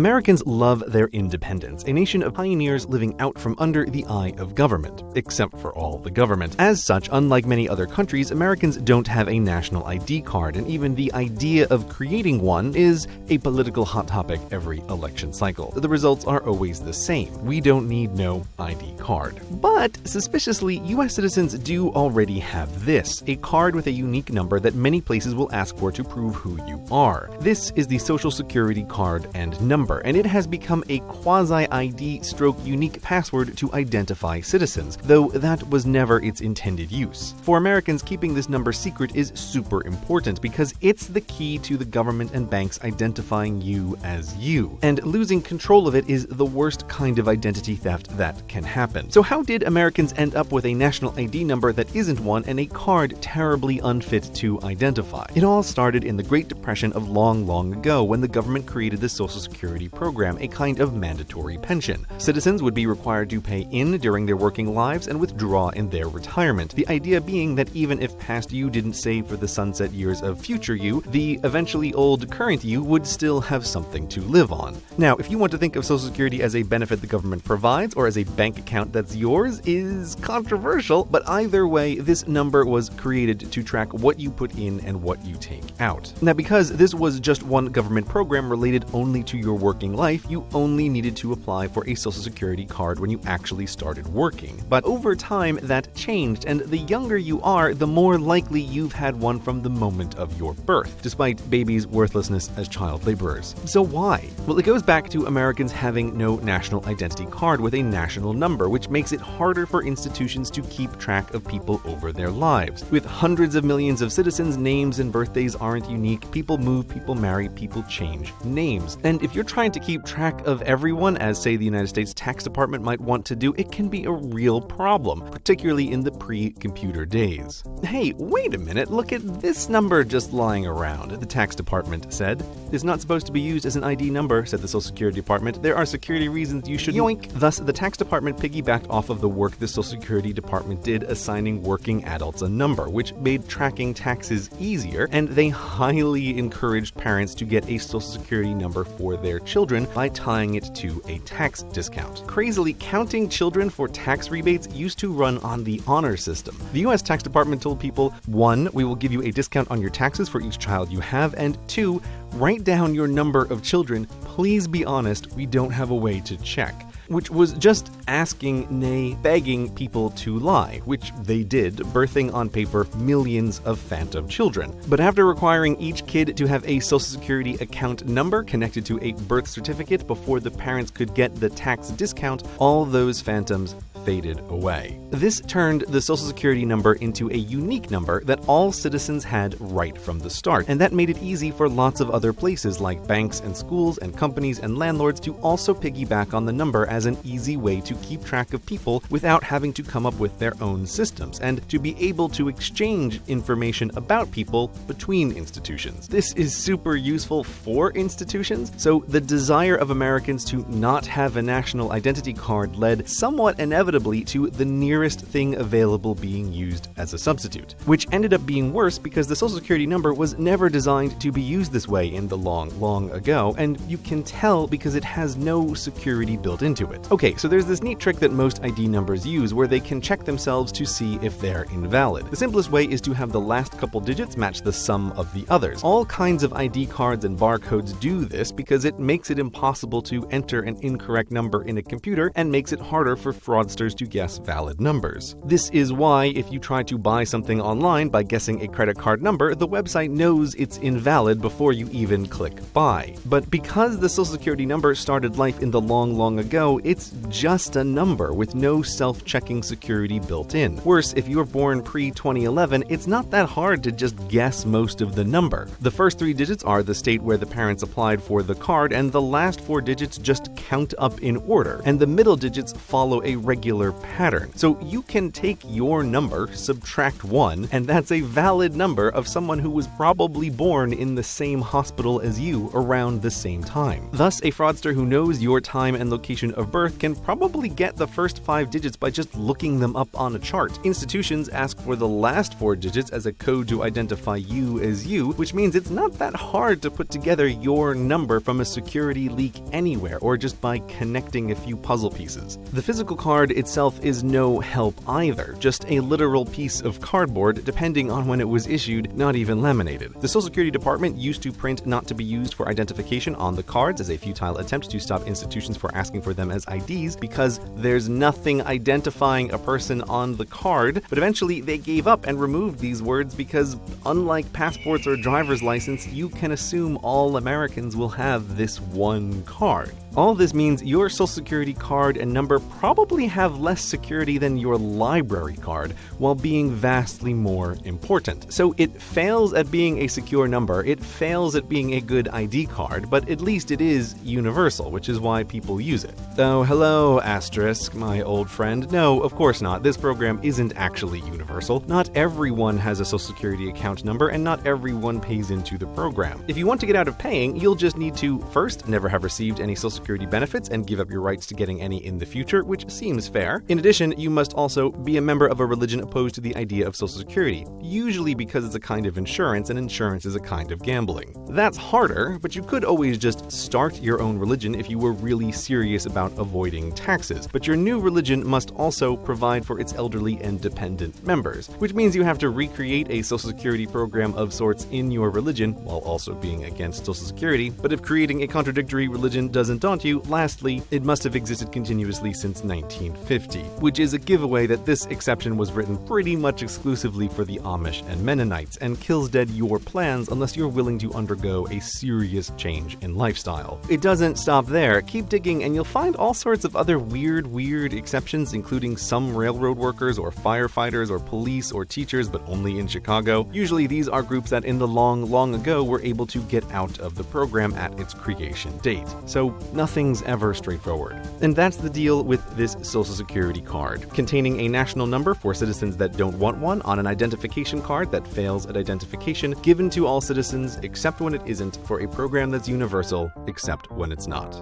Americans love their independence, a nation of pioneers living out from under the eye of government, except for all the government. As such, unlike many other countries, Americans don't have a national ID card, and even the idea of creating one is a political hot topic every election cycle. The results are always the same. We don't need no ID card. But, suspiciously, US citizens do already have this, a card with a unique number that many places will ask for to prove who you are. This is the Social Security card and number, and it has become a quasi-ID stroke unique password to identify citizens, though that was never its intended use. For Americans, keeping this number secret is super important because it's the key to the government and banks identifying you as you, and losing control of it is the worst kind of identity theft that can happen. So how did Americans end up with a national ID number that isn't one and a card terribly unfit to identify? It all started in the Great Depression of long ago when the government created the Social Security program, a kind of mandatory pension. Citizens would be required to pay in during their working lives and withdraw in their retirement. The idea being that even if past you didn't save for the sunset years of future you, the eventually old current you would still have something to live on. Now, if you want to think of Social Security as a benefit the government provides or as a bank account that's yours is controversial, but either way, this number was created to track what you put in and what you take out. Now, because this was just one government program related only to your working life, you only needed to apply for a Social Security card when you actually started working. But over time, that changed, and the younger you are, the more likely you've had one from the moment of your birth, despite babies' worthlessness as child laborers. So why? Well, it goes back to Americans having no national identity card with a national number, which makes it harder for institutions to keep track of people over their lives. With hundreds of millions of citizens, names and birthdays aren't unique. People move, people marry, people change names. And if you're trying to keep track of everyone, as say the United States Tax Department might want to do, it can be a real problem, particularly in the pre-computer days. Hey, wait a minute, look at this number just lying around, the tax department said. It's not supposed to be used as an ID number, said the Social Security Department. There are security reasons you should yoink. Thus, the tax department piggybacked off of the work the Social Security Department did assigning working adults a number, which made tracking taxes easier, and they highly encouraged parents to get a Social Security number for their children by tying it to a tax discount. Crazily, counting children for tax rebates used to run on the honor system. The US Tax Department told people, 1, we will give you a discount on your taxes for each child you have, and 2, write down your number of children. Please be honest, we don't have a way to check. Which was just asking, nay, begging people to lie, which they did, birthing on paper millions of phantom children. But after requiring each kid to have a Social Security account number connected to a birth certificate before the parents could get the tax discount, all those phantoms faded away. This turned the Social Security number into a unique number that all citizens had right from the start, and that made it easy for lots of other places like banks and schools and companies and landlords to also piggyback on the number as an easy way to keep track of people without having to come up with their own systems, and to be able to exchange information about people between institutions. This is super useful for institutions, so the desire of Americans to not have a national identity card led somewhat inevitably to the nearest thing available being used as a substitute, which ended up being worse because the Social Security number was never designed to be used this way in the long ago, and you can tell because it has no security built into it. Okay, so there's this neat trick that most ID numbers use where they can check themselves to see if they're invalid. The simplest way is to have the last couple digits match the sum of the others. All kinds of ID cards and barcodes do this because it makes it impossible to enter an incorrect number in a computer and makes it harder for fraudsters to guess valid numbers. This is why if you try to buy something online by guessing a credit card number, the website knows it's invalid before you even click buy. But because the Social Security number started life in the long ago, it's just a number with no self-checking security built in. Worse, if you were born pre-2011, it's not that hard to just guess most of the number. The first 3 digits are the state where the parents applied for the card, and the last 4 digits just count up in order, and the middle digits follow a regular particular pattern. So you can take your number, subtract 1, and that's a valid number of someone who was probably born in the same hospital as you around the same time. Thus, a fraudster who knows your time and location of birth can probably get the first 5 digits by just looking them up on a chart. Institutions ask for the last 4 digits as a code to identify you as you, which means it's not that hard to put together your number from a security leak anywhere, or just by connecting a few puzzle pieces. The physical card itself is no help either, just a literal piece of cardboard, depending on when it was issued, not even laminated. The Social Security Department used to print not to be used for identification on the cards as a futile attempt to stop institutions for asking for them as IDs, because there's nothing identifying a person on the card, but eventually they gave up and removed these words because, unlike passports or driver's license, you can assume all Americans will have this one card. All this means your Social Security card and number probably have less security than your library card, while being vastly more important. So it fails at being a secure number, it fails at being a good ID card, but at least it is universal, which is why people use it. Oh, hello, asterisk, my old friend. No, of course not. This program isn't actually universal. Not everyone has a Social Security account number, and not everyone pays into the program. If you want to get out of paying, you'll just need to, first, never have received any Social Security benefits and give up your rights to getting any in the future, which seems fair. In addition, you must also be a member of a religion opposed to the idea of Social Security, usually because it's a kind of insurance, and insurance is a kind of gambling. That's harder, but you could always just start your own religion if you were really serious about avoiding taxes. But your new religion must also provide for its elderly and dependent members, which means you have to recreate a Social Security program of sorts in your religion, while also being against Social Security. But if creating a contradictory religion doesn't daunt you, lastly, it must have existed continuously since 1950, which is a giveaway that this exception was written pretty much exclusively for the Amish and Mennonites, and kills dead your plans unless you're willing to undergo a serious change in lifestyle. It doesn't stop there. Keep digging and you'll find all sorts of other weird exceptions, including some railroad workers or firefighters or police or teachers, but only in Chicago. Usually these are groups that in the long ago were able to get out of the program at its creation date. So nothing's ever straightforward. And that's the deal with this Social Security card, containing a national number for citizens that don't want one on an identification card that fails at identification, given to all citizens except when it isn't, for a program that's universal except when it's not.